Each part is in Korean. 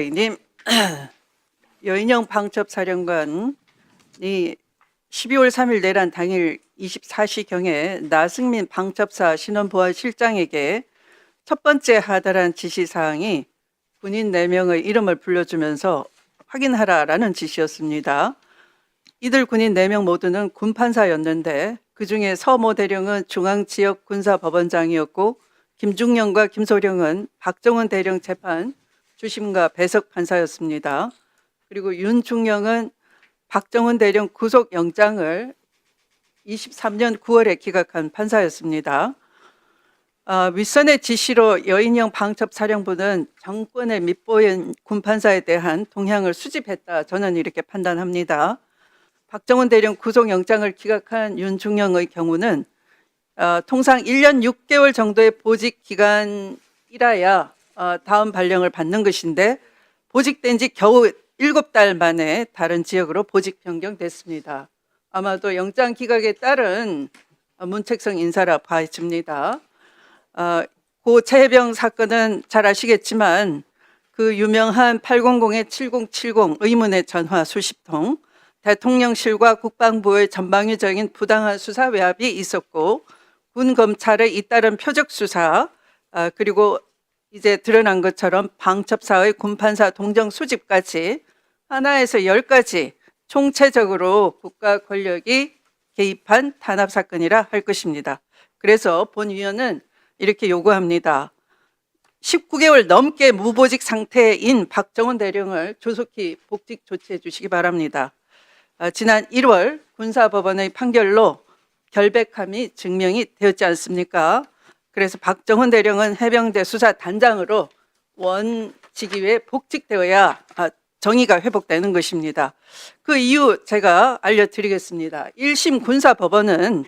님, 여인영 방첩사령관이 12월 3일 내란 당일 24시경에 나승민 방첩사 신원보안실장에게 첫 번째 하달한 지시사항이 군인 4명의 이름을 불러주면서 확인하라라는 지시였습니다. 이들 군인 4명 모두는 군판사였는데 그중에 서모 대령은 중앙지역군사법원장이었고 김중령과 김소령은 박정훈 대령 재판 주심과 배석 판사였습니다. 그리고 윤중령은 박정훈 대령 구속영장을 23년 9월에 기각한 판사였습니다. 윗선의 지시로 여인영 방첩사령부는 정권에 밉보인 군판사에 대한 동향을 수집했다. 저는 이렇게 판단합니다. 박정훈 대령 구속영장을 기각한 윤중령의 경우는 통상 1년 6개월 정도의 보직 기간이라야 다음 발령을 받는 것인데 보직된 지 겨우 7달 만에 다른 지역으로 보직 변경됐습니다. 아마도 영장 기각에 따른 문책성 인사라 봐집니다. 고 최혜병 사건은 잘 아시겠지만 그 유명한 800-7070 의문의 전화 수십 통, 대통령실과 국방부의 전방위적인 부당한 수사 외압이 있었고 군 검찰의 잇따른 표적 수사, 그리고 이제 드러난 것처럼 방첩사의 군판사 동정 수집까지 하나에서 10가지 총체적으로 국가 권력이 개입한 탄압 사건이라 할 것입니다. 그래서 본위원은 이렇게 요구합니다. 19개월 넘게 무보직 상태인 박정훈 대령을 조속히 복직 조치해 주시기 바랍니다. 지난 1월 군사법원의 판결로 결백함이 증명이 되었지 않습니까? 그래서 박정훈 대령은 해병대 수사단장으로 원직위에 복직되어야 정의가 회복되는 것입니다. 그 이유 제가 알려드리겠습니다. 1심 군사법원은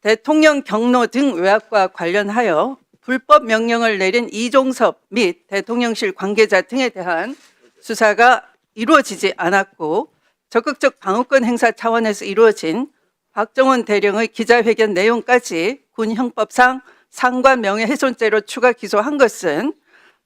대통령 경로 등 외압과 관련하여 불법 명령을 내린 이종섭 및 대통령실 관계자 등에 대한 수사가 이루어지지 않았고 적극적 방어권 행사 차원에서 이루어진 박정훈 대령의 기자회견 내용까지 군 형법상 상관 명예훼손죄로 추가 기소한 것은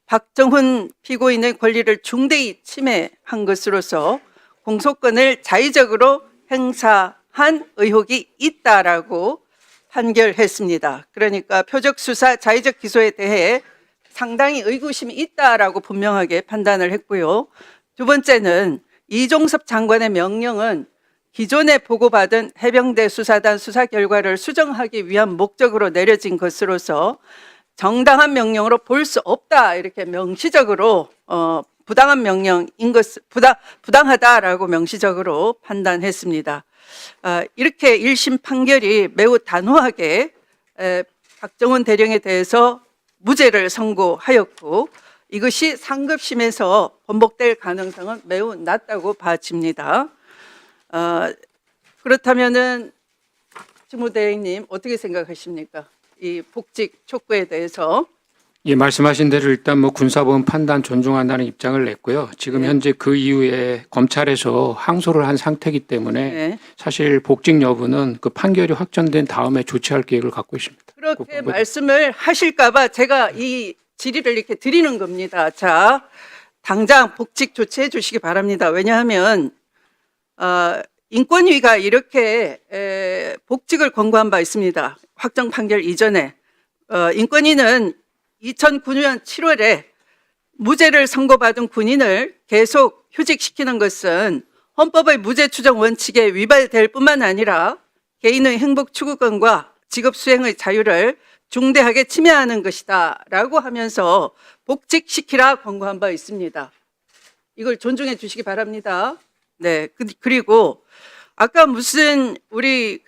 박정훈 피고인의 권리를 중대히 침해한 것으로서 공소권을 자의적으로 행사한 의혹이 있다라고 판결했습니다. 그러니까 표적 수사 자의적 기소에 대해 상당히 의구심이 있다라고 분명하게 판단을 했고요. 두 번째는 이종섭 장관의 명령은 기존에 보고받은 해병대 수사단 수사 결과를 수정하기 위한 목적으로 내려진 것으로서 정당한 명령으로 볼 수 없다, 이렇게 명시적으로 부당한 명령인 것, 부당하다라고 명시적으로 판단했습니다. 이렇게 1심 판결이 매우 단호하게 박정훈 대령에 대해서 무죄를 선고하였고 이것이 상급심에서 번복될 가능성은 매우 낮다고 봐집니다. 그렇다면은 주무대행님 어떻게 생각하십니까? 이 복직 촉구에 대해서. 예, 말씀하신 대로 일단 군사법원 판단 존중한다는 입장을 냈고요. 지금 현재 그 이후에 검찰에서 항소를 한 상태이기 때문에 사실 복직 여부는 그 판결이 확정된 다음에 조치할 계획을 갖고 있습니다. 그렇게 말씀을 하실까봐 제가 이 질의를 이렇게 드리는 겁니다. 자, 당장 복직 조치해 주시기 바랍니다. 왜냐하면 인권위가 이렇게 복직을 권고한 바 있습니다. 확정 판결 이전에 인권위는 2009년 7월에 무죄를 선고받은 군인을 계속 휴직시키는 것은 헌법의 무죄 추정 원칙에 위반될 뿐만 아니라 개인의 행복 추구권과 직업 수행의 자유를 중대하게 침해하는 것이다 라고 하면서 복직시키라 권고한 바 있습니다. 이걸 존중해 주시기 바랍니다. 네, 그리고 아까 무슨 우리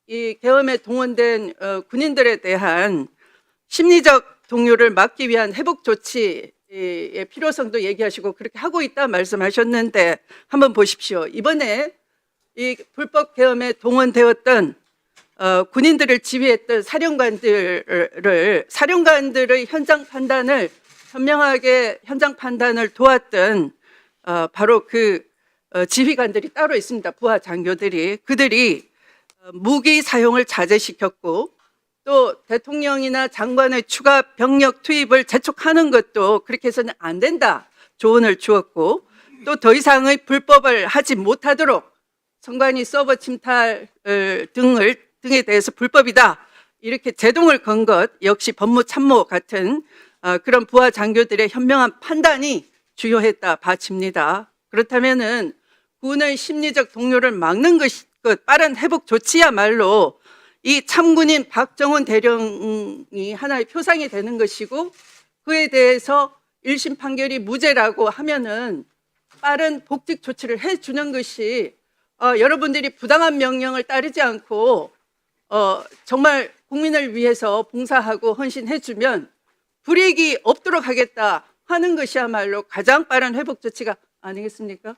이 계엄에 동원된 군인들에 대한 심리적 동요를 막기 위한 회복 조치의 필요성도 얘기하시고 그렇게 하고 있다 말씀하셨는데 한번 보십시오. 이번에 이 불법 계엄에 동원되었던 군인들을 지휘했던 사령관들의 현장 판단을 현명하게 현장 판단을 도왔던 바로 그 지휘관들이 따로 있습니다. 부하 장교들이. 그들이 무기 사용을 자제시켰고 또 대통령이나 장관의 추가 병력 투입을 재촉하는 것도 그렇게 해서는 안 된다. 조언을 주었고 또 더 이상의 불법을 하지 못하도록 선관위 서버 침탈 등에 대해서 불법이다 이렇게 제동을 건 것 역시 법무참모 같은 그런 부하 장교들의 현명한 판단이 주요했다 봐집니다. 그렇다면은 군의 심리적 동요를 막는 것이 빠른 회복 조치야말로 이 참군인 박정훈 대령이 하나의 표상이 되는 것이고 그에 대해서 1심 판결이 무죄라고 하면은 빠른 복직 조치를 해주는 것이 여러분들이 부당한 명령을 따르지 않고 정말 국민을 위해서 봉사하고 헌신해주면 불이익이 없도록 하겠다 하는 것이야말로 가장 빠른 회복 조치가 아니겠습니까?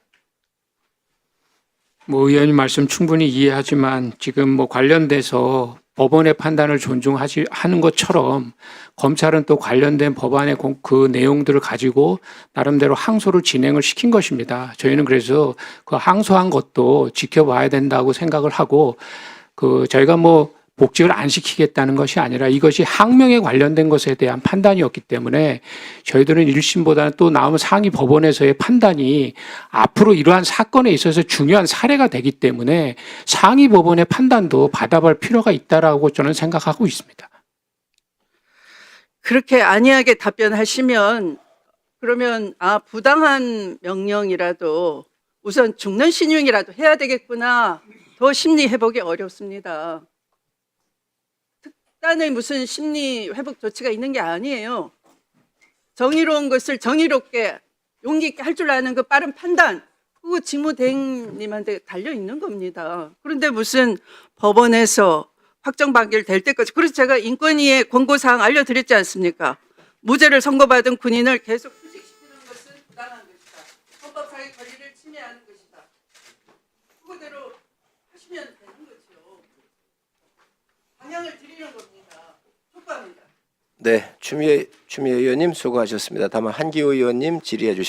뭐 의원님 말씀 충분히 이해하지만 지금 뭐 관련돼서 법원의 판단을 존중하는 것처럼 검찰은 또 관련된 법안의 그 내용들을 가지고 나름대로 항소를 진행을 시킨 것입니다. 저희는 그래서 그 항소한 것도 지켜봐야 된다고 생각을 하고 저희가 뭐 복직을 안 시키겠다는 것이 아니라 이것이 항명에 관련된 것에 대한 판단이었기 때문에 저희들은 1심보다는 또 나오는 상위 법원에서의 판단이 앞으로 이러한 사건에 있어서 중요한 사례가 되기 때문에 상위 법원의 판단도 받아볼 필요가 있다라고 저는 생각하고 있습니다. 그렇게 안이하게 답변하시면 그러면 부당한 명령이라도 우선 죽는 신용이라도 해야 되겠구나. 더 심리 회복이 어렵습니다. 특단의 무슨 심리 회복 조치가 있는 게 아니에요. 정의로운 것을 정의롭게 용기 있게 할 줄 아는 그 빠른 판단 그거 직무대행님한테 달려 있는 겁니다. 그런데 무슨 법원에서 확정 판결 될 때까지 그래서 제가 인권위의 권고사항 알려드렸지 않습니까? 무죄를 선고받은 군인을 계속 휴직시키는 것은 부당한 것이다. 헌법상의 권리를 침해하는 것이다. 그거대로 하시면 되는 거죠. 방향을 드리는 겁니다. 촉구합니다. 네, 추미애 의원님 수고하셨습니다. 다만 한기호 의원님 질의해 주시기